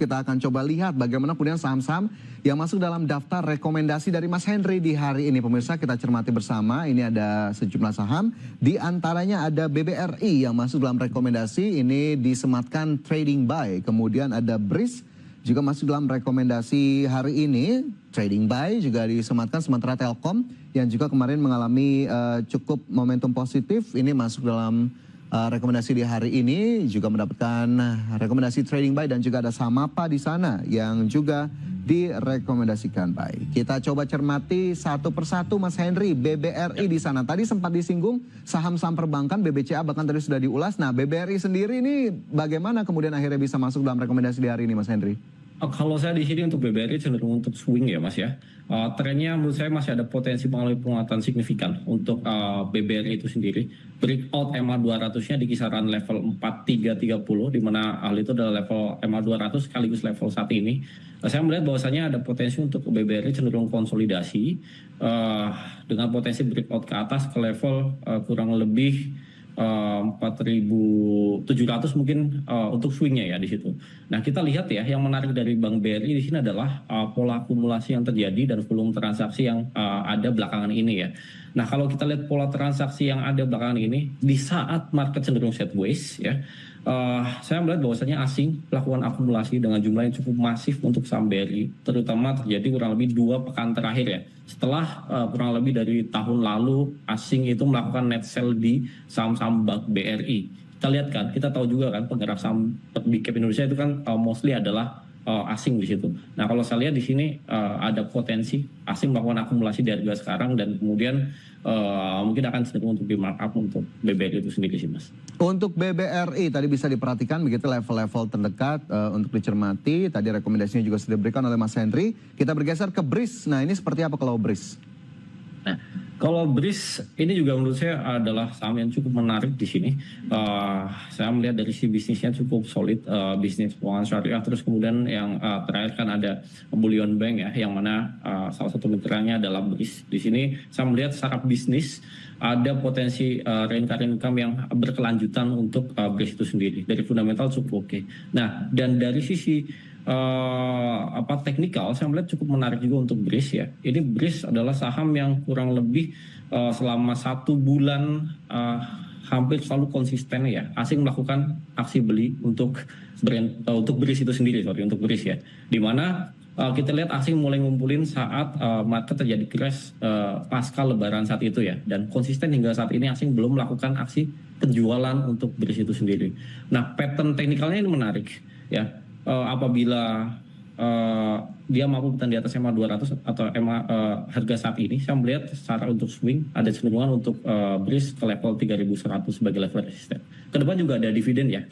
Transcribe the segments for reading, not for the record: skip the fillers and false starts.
kita akan coba lihat bagaimana kemudian saham-saham yang masuk dalam daftar rekomendasi dari Mas Henry di hari ini. Pemirsa, kita cermati bersama. Ini ada sejumlah saham, di antaranya ada BBRI yang masuk dalam rekomendasi, ini disematkan trading buy. Kemudian ada BRIS juga masuk dalam rekomendasi hari ini, trading buy juga disematkan, sementara Telkom yang juga kemarin mengalami cukup momentum positif, ini masuk dalam rekomendasi di hari ini, juga mendapatkan rekomendasi trading buy, dan juga ada Samapa di sana yang juga direkomendasikan buy. Kita coba cermati satu persatu, Mas Henry. BBRI di sana tadi sempat disinggung saham-saham perbankan, BBCA bahkan tadi sudah diulas. Nah, BBRI sendiri ini bagaimana kemudian akhirnya bisa masuk dalam rekomendasi di hari ini, Mas Henry? Kalau saya di sini untuk BBRI cenderung untuk swing ya Mas ya. Trennya menurut saya masih ada potensi mengalami penguatan signifikan untuk BBRI itu sendiri. Breakout MA 200-nya di kisaran level 4330, di mana hal itu adalah level MA 200 sekaligus level saat ini. Saya melihat bahwasanya ada potensi untuk BBRI cenderung konsolidasi dengan potensi breakout ke atas ke level kurang lebih 4.700 mungkin untuk swingnya ya di situ. Nah, kita lihat ya, yang menarik dari Bank BRI di sini adalah pola akumulasi yang terjadi dan volume transaksi yang ada belakangan ini ya. Nah, kalau kita lihat pola transaksi yang ada belakangan ini di saat market cenderung sideways ya, saya melihat bahwasanya asing melakukan akumulasi dengan jumlah yang cukup masif untuk saham BRI, terutama terjadi kurang lebih 2 pekan terakhir ya. Setelah kurang lebih dari tahun lalu asing itu melakukan net sell di saham-saham Bank BRI. Kita lihat kan, kita tahu juga kan penggerak saham big cap Indonesia itu kan mostly adalah asing di situ. Nah, kalau saya lihat di sini ada potensi asing melakukan akumulasi di harga sekarang, dan kemudian mungkin akan cenderung untuk di markup untuk BBRI itu sendiri sih Mas. Untuk BBRI tadi bisa diperhatikan begitu level-level terdekat untuk dicermati. Tadi rekomendasinya juga sudah diberikan oleh Mas Henry. Kita bergeser ke BRIS. Nah, ini seperti apa kalau BRIS? Nah, kalau BRIS ini juga menurut saya adalah saham yang cukup menarik di sini. Saya melihat dari si bisnisnya cukup solid, bisnis keuangan syariah. Terus kemudian yang terakhir kan ada Bullion Bank ya, yang mana salah satu mitranya adalah BRIS. Di sini saya melihat secara bisnis ada potensi recurring income yang berkelanjutan untuk BRIS itu sendiri. Dari fundamental cukup oke. Nah, dan dari sisi teknikal saya melihat cukup menarik juga untuk BRIS ya. Ini BRIS adalah saham yang kurang lebih selama 1 bulan hampir selalu konsisten ya. Asing melakukan aksi beli untuk BRIS itu sendiri, untuk BRIS ya. Di mana kita lihat asing mulai ngumpulin saat market terjadi crash pasca lebaran saat itu ya. Dan konsisten hingga saat ini asing belum melakukan aksi penjualan untuk BRIS itu sendiri. Nah, pattern teknikalnya ini menarik ya. Apabila dia mampu bertahan di atas MA 200 atau MA harga saat ini, saya melihat secara untuk swing ada cenderungan untuk BRIS ke level 3.100 sebagai level resisten. Kedepan juga ada dividen ya,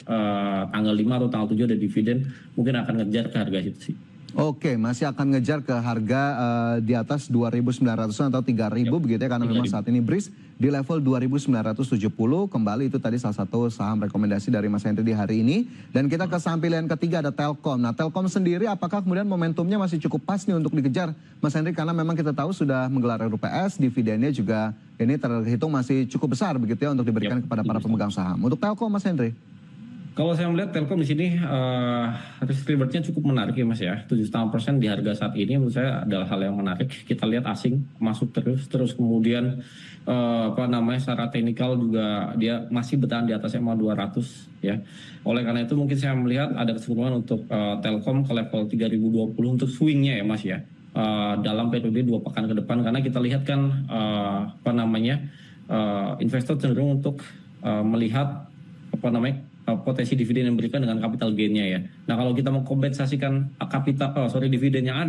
tanggal 5 atau tanggal 7 ada dividen, mungkin akan ngejar ke harga itu sih. Oke, masih akan ngejar ke harga di atas 2.900 atau 3.000 begitu ya, karena memang saat ini BRIS di level 2.970. Kembali itu tadi salah satu saham rekomendasi dari Mas Henry di hari ini. Dan kita ke saham pilihan ketiga ada Telkom. Nah, Telkom sendiri apakah kemudian momentumnya masih cukup pas nih untuk dikejar, Mas Henry? Karena memang kita tahu sudah menggelar RUPS, dividennya juga ini terhitung masih cukup besar begitu ya untuk diberikan kepada para pemegang saham. Untuk Telkom, Mas Henry? Kalau saya melihat Telkom di sini risk rewardnya cukup menarik ya Mas ya. 7,5% di harga saat ini menurut saya adalah hal yang menarik. Kita lihat asing masuk terus kemudian secara teknikal juga dia masih bertahan di atas MA 200 ya. Oleh karena itu mungkin saya melihat ada kecenderungan untuk Telkom ke level 3020 untuk swingnya ya Mas ya. Dalam periode 2 pekan ke depan, karena kita lihat kan investor cenderung untuk melihat potensi dividen yang diberikan dengan capital gain-nya ya. Nah, kalau kita mengkompensasikan dividen yang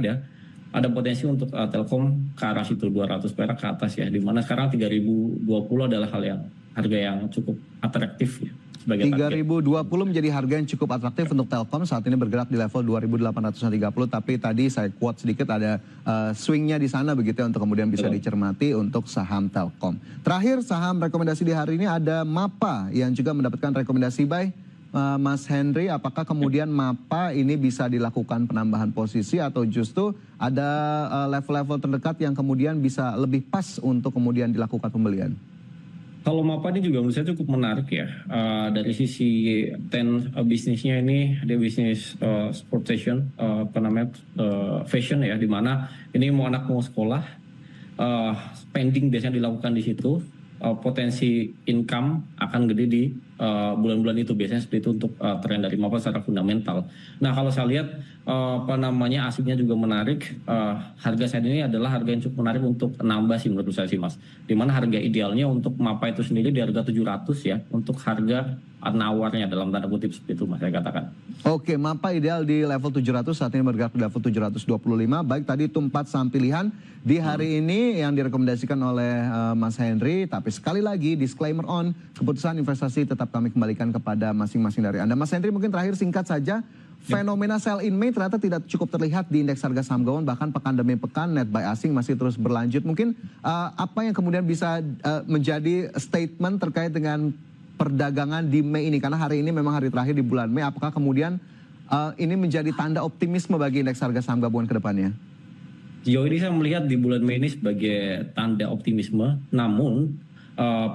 ada potensi untuk Telkom ke arah situ 200 perak ke atas ya. Di mana sekarang 3.020 adalah harga yang cukup atraktif ya. 3.020 menjadi harga yang cukup atraktif untuk Telkom, saat ini bergerak di level 2.830, tapi tadi saya quote sedikit ada swingnya di sana begitu ya, untuk kemudian bisa dicermati untuk saham Telkom. Terakhir saham rekomendasi di hari ini ada MAPA yang juga mendapatkan rekomendasi buy. Mas Henry, apakah kemudian MAPA ini bisa dilakukan penambahan posisi atau justru ada level-level terdekat yang kemudian bisa lebih pas untuk kemudian dilakukan pembelian? Kalau Mapa ini juga menurut saya cukup menarik ya. Dari sisi bisnisnya ini, dia bisnis sportation, apa namanya, fashion ya, di mana ini mau anak mau sekolah, spending biasanya dilakukan di situ, potensi income akan gede di bulan-bulan itu, biasanya seperti itu untuk tren dari Mapa secara fundamental. Nah kalau saya lihat apa namanya asingnya juga menarik, harga saat ini adalah harga yang cukup menarik untuk nambah sih menurut saya sih Mas. Dimana harga idealnya untuk Mapa itu sendiri di harga 700 ya, untuk harga nawarnya dalam tanda kutip seperti itu Mas saya katakan. Oke, Mapa ideal di level 700, saat ini bergerak di level 725. Baik, tadi itu 4 saham pilihan di hari ini yang direkomendasikan oleh Mas Henry. Tapi sekali lagi, disclaimer on, keputusan investasi tetap kami kembalikan kepada masing-masing dari Anda. Mas Henry, mungkin terakhir singkat saja, fenomena sell in May ternyata tidak cukup terlihat di indeks harga saham gabungan, bahkan pekan demi pekan net buy asing masih terus berlanjut. Mungkin apa yang kemudian bisa menjadi statement terkait dengan perdagangan di Mei ini, karena hari ini memang hari terakhir di bulan Mei, apakah kemudian ini menjadi tanda optimisme bagi indeks harga saham gabungan ke depannya? Sejauh ini saya melihat di bulan Mei ini sebagai tanda optimisme, namun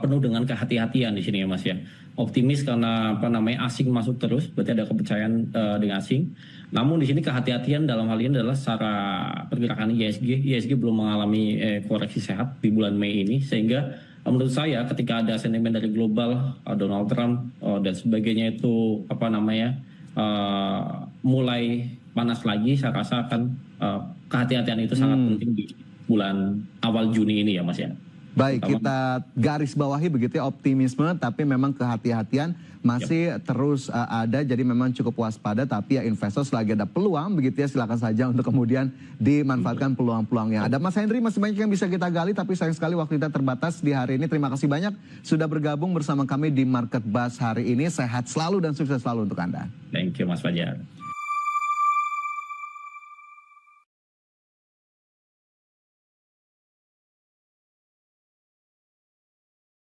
penuh dengan kehati-hatian di sini ya Mas ya. Optimis karena apa namanya asing masuk terus, berarti ada kepercayaan dengan asing. Namun di sini kehati-hatian dalam hal ini adalah secara pergerakan ISG. ISG belum mengalami koreksi sehat di bulan Mei ini, sehingga menurut saya ketika ada sentimen dari global, Donald Trump dan sebagainya itu apa namanya mulai panas lagi, saya rasa akan kehati-hatian itu sangat penting di bulan awal Juni ini ya Mas ya. Baik, kita garis bawahi begitu ya, optimisme, tapi memang kehati-hatian masih terus ada, jadi memang cukup waspada, tapi ya investor selagi ada peluang begitu ya, silakan saja untuk kemudian dimanfaatkan peluang-peluangnya. Ada Mas Henry, masih banyak yang bisa kita gali, tapi sayang sekali waktu kita terbatas di hari ini. Terima kasih banyak sudah bergabung bersama kami di Market Buzz hari ini. Sehat selalu dan sukses selalu untuk Anda. Thank you Mas Fajar.